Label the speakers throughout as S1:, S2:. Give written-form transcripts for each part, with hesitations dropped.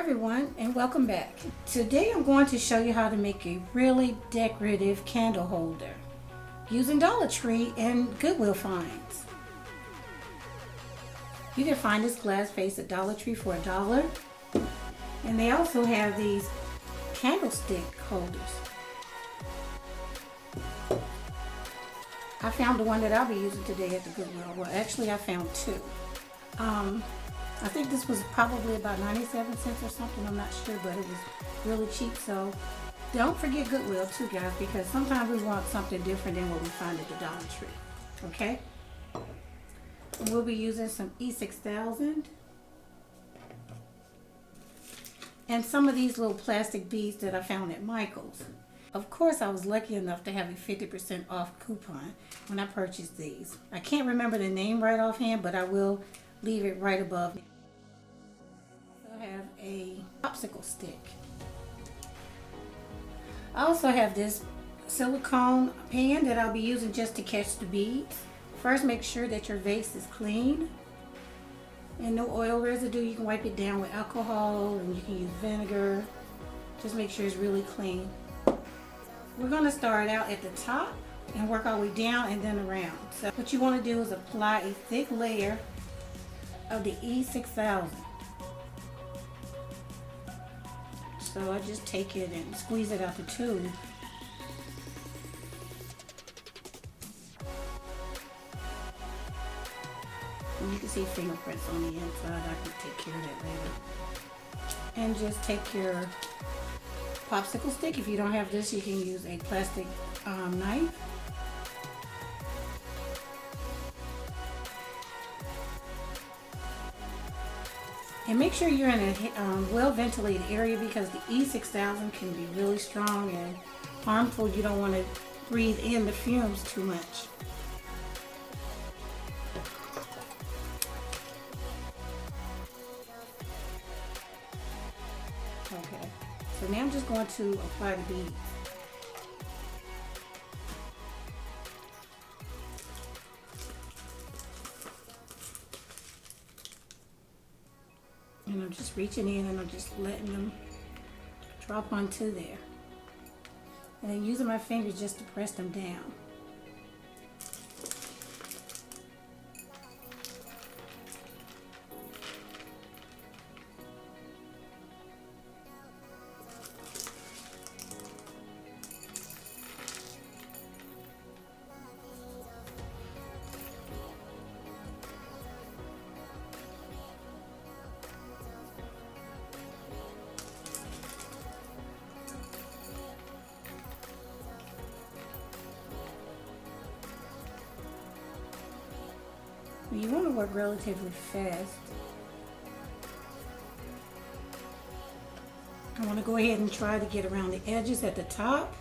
S1: everyone, and welcome back. Today I'm going to show you how to make a really decorative candle holder using Dollar Tree and Goodwill finds. You can find this glass vase at Dollar Tree for $1, and they also have these candlestick holders. I found the one that I'll be using today at the Goodwill. Well, actually I found two. I think this was probably about 97 cents or something, I'm not sure, but it was really cheap. So don't forget Goodwill too, guys, because sometimes we want something different than what we find at the Dollar Tree. Okay? And we'll be using some E6000 and some of these little plastic beads that I found at Michael's. Of course, I was lucky enough to have a 50% off coupon when I purchased these. I can't remember the name right offhand, but I will leave it right above. I have a popsicle stick. I also have this silicone pan that I'll be using just to catch the beads. First, make sure that your vase is clean and no oil residue. You can wipe it down with alcohol and you can use vinegar. Just make sure it's really clean. We're going to start out at the top and work our way down and then around. So what you want to do is apply a thick layer of the E6000. So I just take it and squeeze it out the tube. And you can see fingerprints on the inside. I can take care of that later. And just take your popsicle stick. If you don't have this, you can use a plastic knife. And make sure you're in a well-ventilated area because the E6000 can be really strong and harmful. You don't want to breathe in the fumes too much. Okay, so now I'm just going to apply the beads. And I'm just reaching in and I'm just letting them drop onto there. And then using my fingers just to press them down. You want to work relatively fast. I want to go ahead and try to get around the edges at the top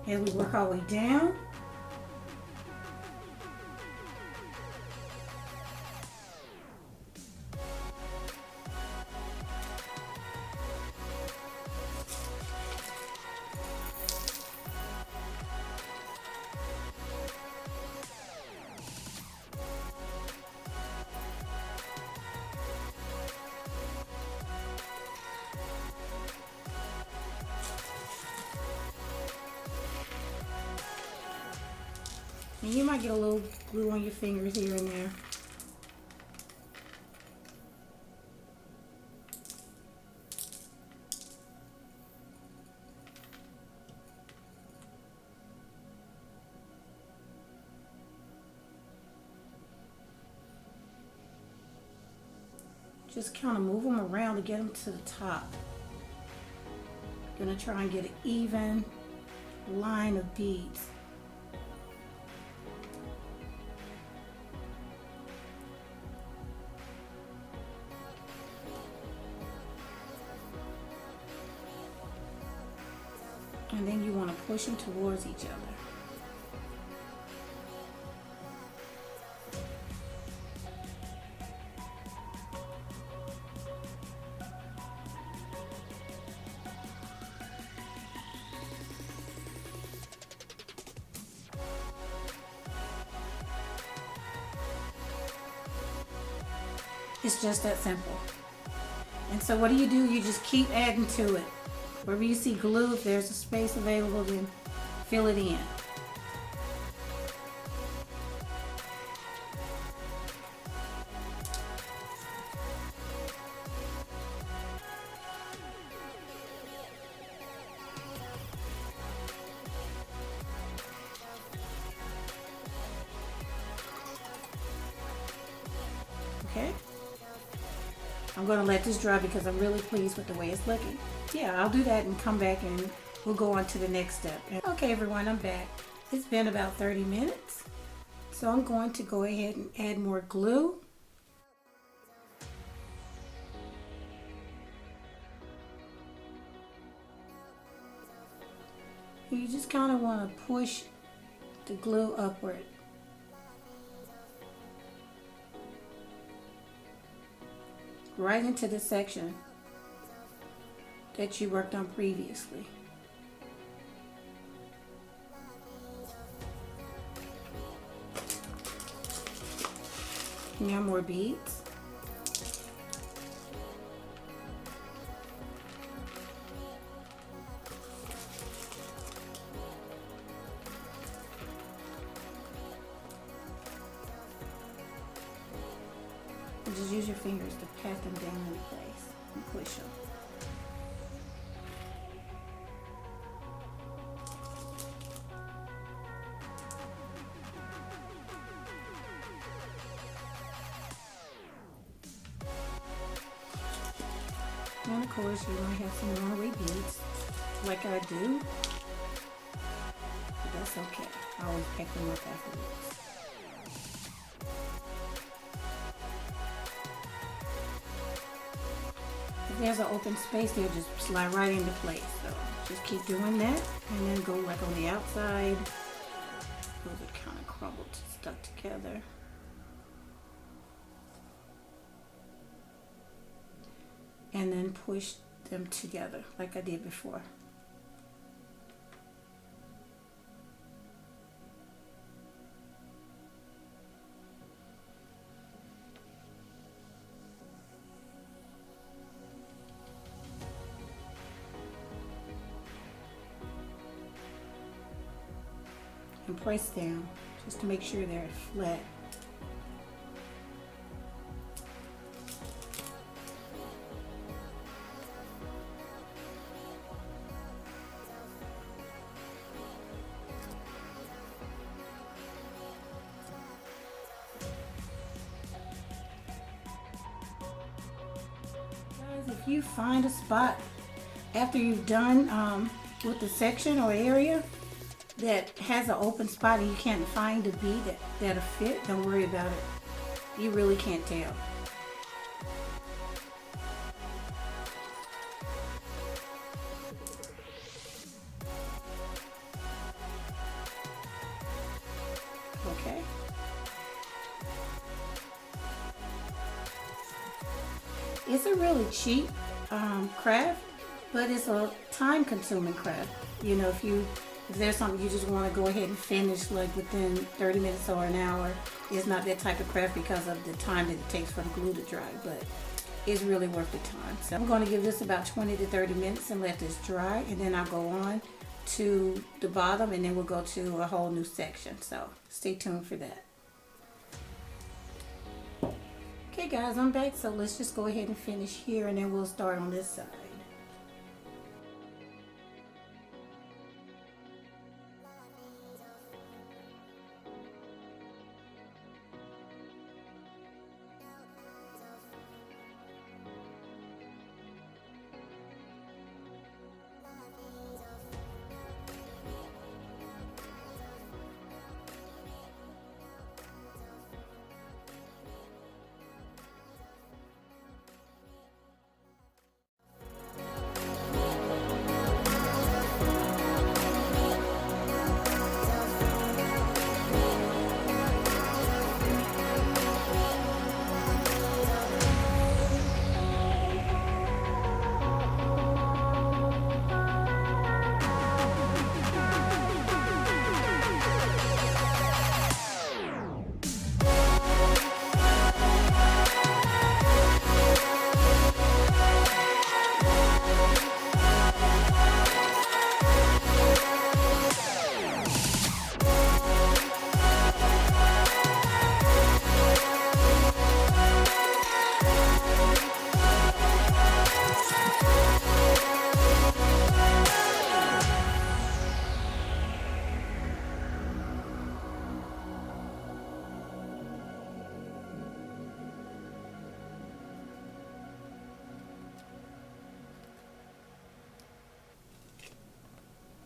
S1: as we work our way down. And you might get a little glue on your fingers here and there. Just kind of move them around to get them to the top. Gonna try and get an even line of beads. And then you want to push them towards each other. It's just that simple. And so what do? You just keep adding to it. Wherever you see glue, if there's a space available, then fill it in. Okay. I'm going to let this dry because I'm really pleased with the way it's looking. Yeah, I'll do that and come back and we'll go on to the next step. Okay, everyone, I'm back. It's been about 30 minutes. So I'm going to go ahead and add more glue. You just kind of want to push the glue upward. Right into the section that you worked on previously. Now more beads. Just use your fingers to pat them down in place and push them. And of course, you might have some runaway beads, like I do, but that's okay. I always pick them up afterwards. If there's an open space there, just slide right into place. So just keep doing that, and then go like on the outside. Those are kind of crumbled, stuck together. And then push them together like I did before. And press down just to make sure they're flat. Guys, if you find a spot after you've done with the section or area that has an open spot and you can't find a bead that'll fit, don't worry about it. You really can't tell. Okay. It's a really cheap craft, but it's a time-consuming craft. You know, if there's something you just want to go ahead and finish like within 30 minutes or an hour, it's not that type of craft because of the time that it takes for the glue to dry, but it's really worth the time. So I'm going to give this about 20 to 30 minutes and let this dry, and then I'll go on to the bottom, and then we'll go to a whole new section. So stay tuned for that. Okay guys, I'm back, so let's just go ahead and finish here, and then we'll start on this side.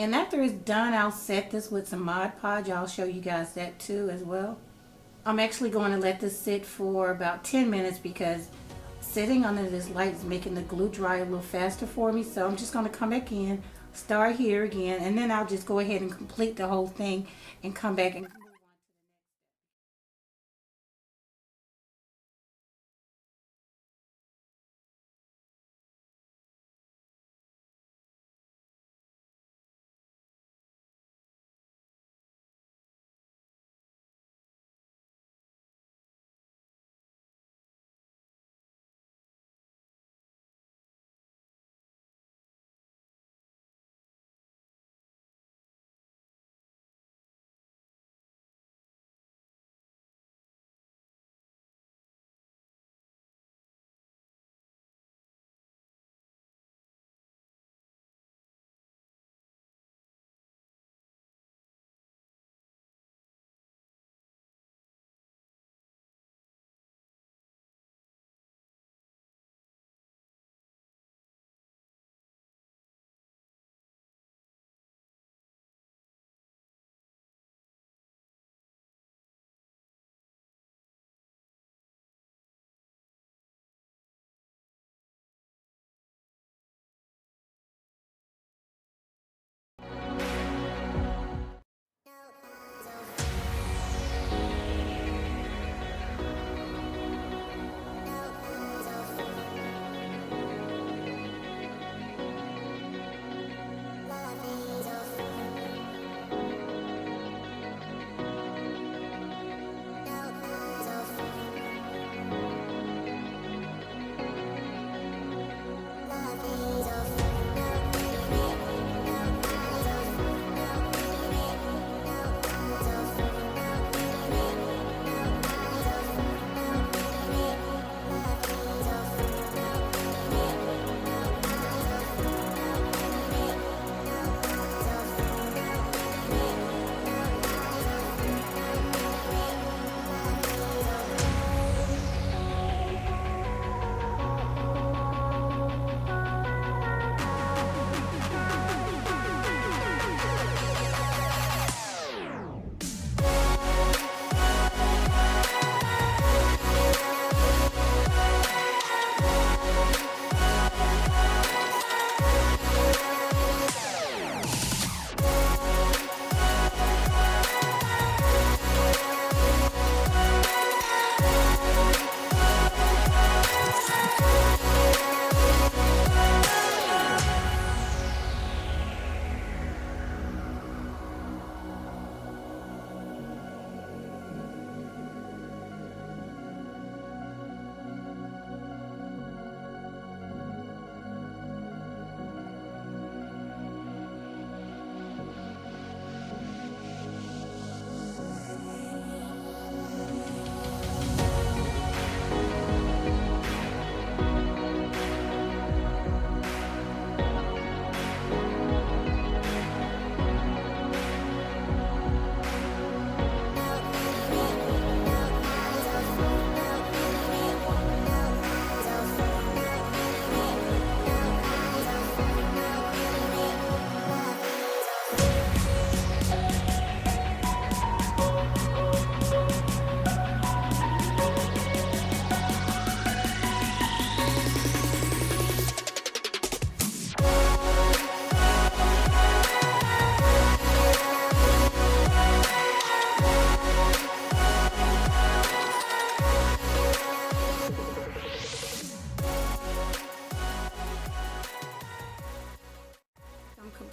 S1: And after it's done, I'll set this with some Mod Podge. I'll show you guys that too as well. I'm actually going to let this sit for about 10 minutes because sitting under this light is making the glue dry a little faster for me. So I'm just going to come back in, start here again, and then I'll just go ahead and complete the whole thing and come back and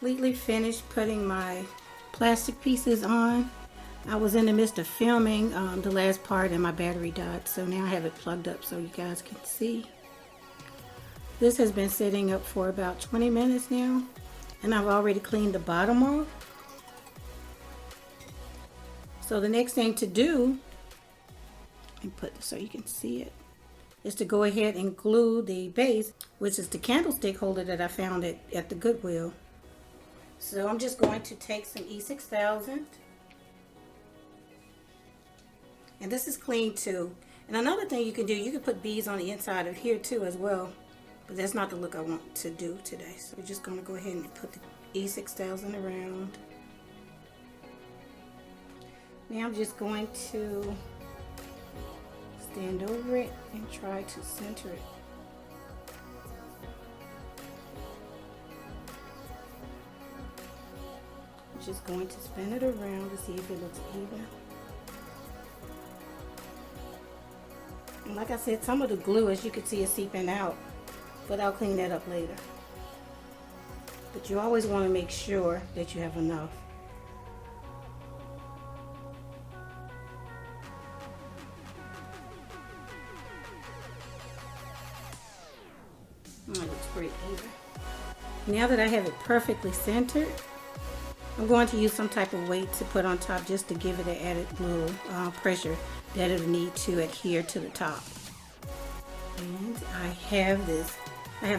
S1: completely finished putting my plastic pieces on. I was in the midst of filming the last part and my battery died, so now I have it plugged up so you guys can see. This has been sitting up for about 20 minutes now, and I've already cleaned the bottom off. So the next thing to do, and put this so you can see it, is to go ahead and glue the base, which is the candlestick holder that I found at the Goodwill. So I'm just going to take some E6000, and this is clean too. And another thing you can do, you can put beads on the inside of here too as well, but that's not the look I want to do today. So we're just going to go ahead and put the E6000 around. Now I'm just going to stand over it and try to center it. I'm just going to spin it around to see if it looks even. And like I said, some of the glue, as you can see, is seeping out, but I'll clean that up later. But you always want to make sure that you have enough. It looks pretty even. Now that I have it perfectly centered, I'm going to use some type of weight to put on top just to give it an added little pressure that it'll need to adhere to the top. And I have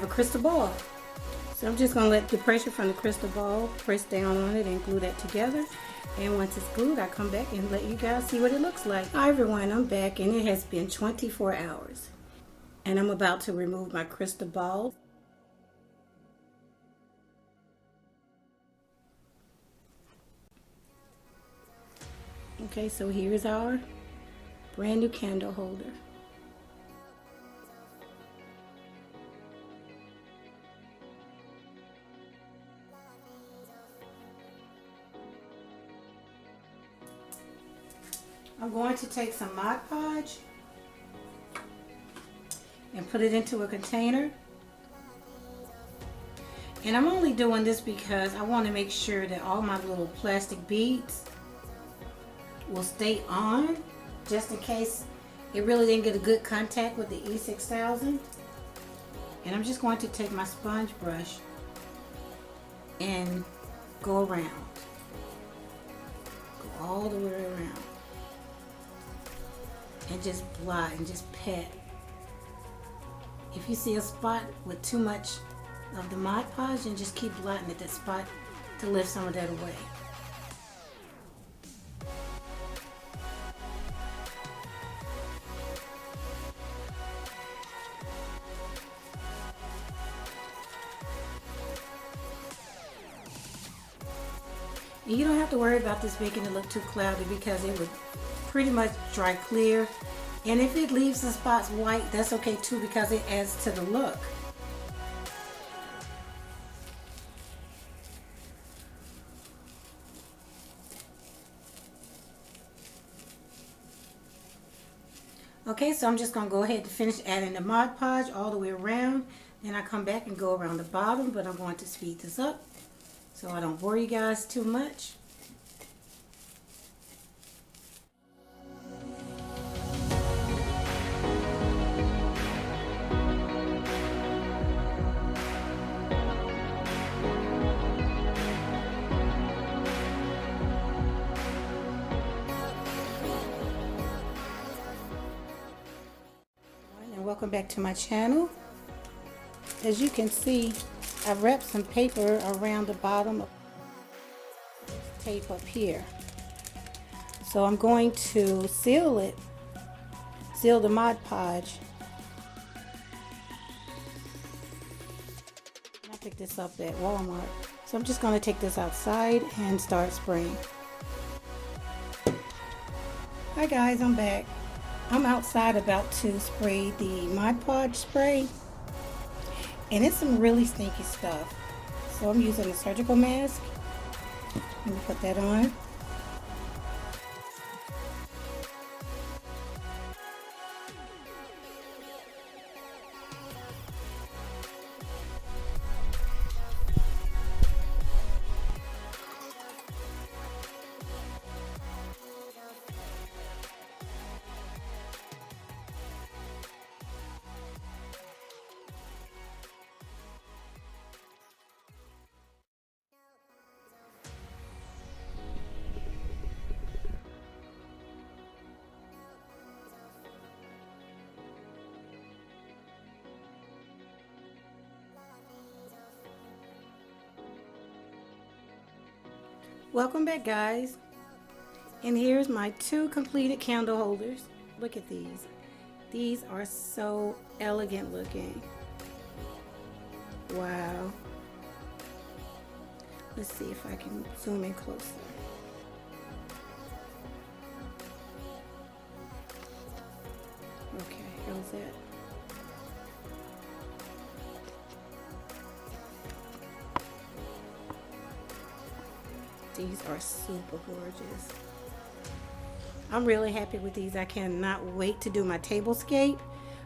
S1: a crystal ball. So I'm just going to let the pressure from the crystal ball press down on it and glue that together. And once it's glued, I come back and let you guys see what it looks like. Hi everyone, I'm back and it has been 24 hours. And I'm about to remove my crystal ball. Okay, so here's our brand new candle holder. I'm going to take some Mod Podge and put it into a container. And I'm only doing this because I want to make sure that all my little plastic beads will stay on, just in case it really didn't get a good contact with the E6000. And I'm just going to take my sponge brush and go around. Go all the way around. And just blot and just pat. If you see a spot with too much of the Mod Podge, and just keep blotting at that spot to lift some of that away. And you don't have to worry about this making it look too cloudy because it would pretty much dry clear. And if it leaves the spots white, that's okay too because it adds to the look. Okay, so I'm just going to go ahead and finish adding the Mod Podge all the way around. Then I come back and go around the bottom, but I'm going to speed this up so I don't bore you guys too much. Welcome back to my channel. As you can see, I wrapped some paper around the bottom of this tape up here. So I'm going to seal the Mod Podge. I picked this up at Walmart. So I'm just going to take this outside and start spraying. Hi guys, I'm back. I'm outside about to spray the Mod Podge spray, and it's some really stinky stuff. So I'm using a surgical mask. Let me put that on. Welcome back guys, and here's my 2 completed candle holders. Look at these. These are so elegant looking. Wow. Let's see if I can zoom in closer. Okay, how's that? These are super gorgeous. I'm really happy with these. I cannot wait to do my tablescape.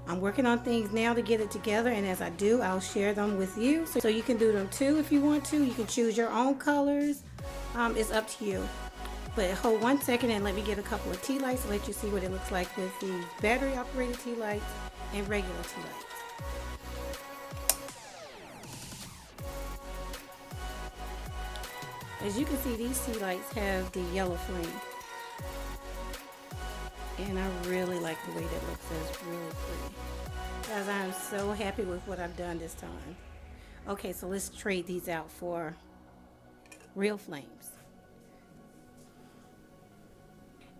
S1: I'm working on things now to get it together, and as I do, I'll share them with you. So you can do them too if you want to. You can choose your own colors. It's up to you. But hold 1 second and let me get a couple of tea lights and let you see what it looks like with the battery operated tea lights and regular tea lights. As you can see, these tea lights have the yellow flame. And I really like the way that looks. It's really pretty. Guys, I'm so happy with what I've done this time. Okay, so let's trade these out for real flames.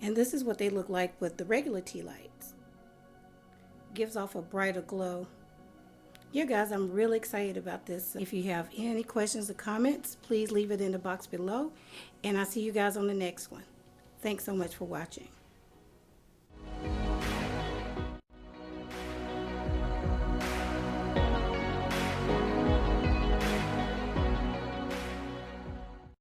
S1: And this is what they look like with the regular tea lights. Gives off a brighter glow. Yeah, guys, I'm really excited about this. If you have any questions or comments, please leave it in the box below. And I'll see you guys on the next one. Thanks so much for watching.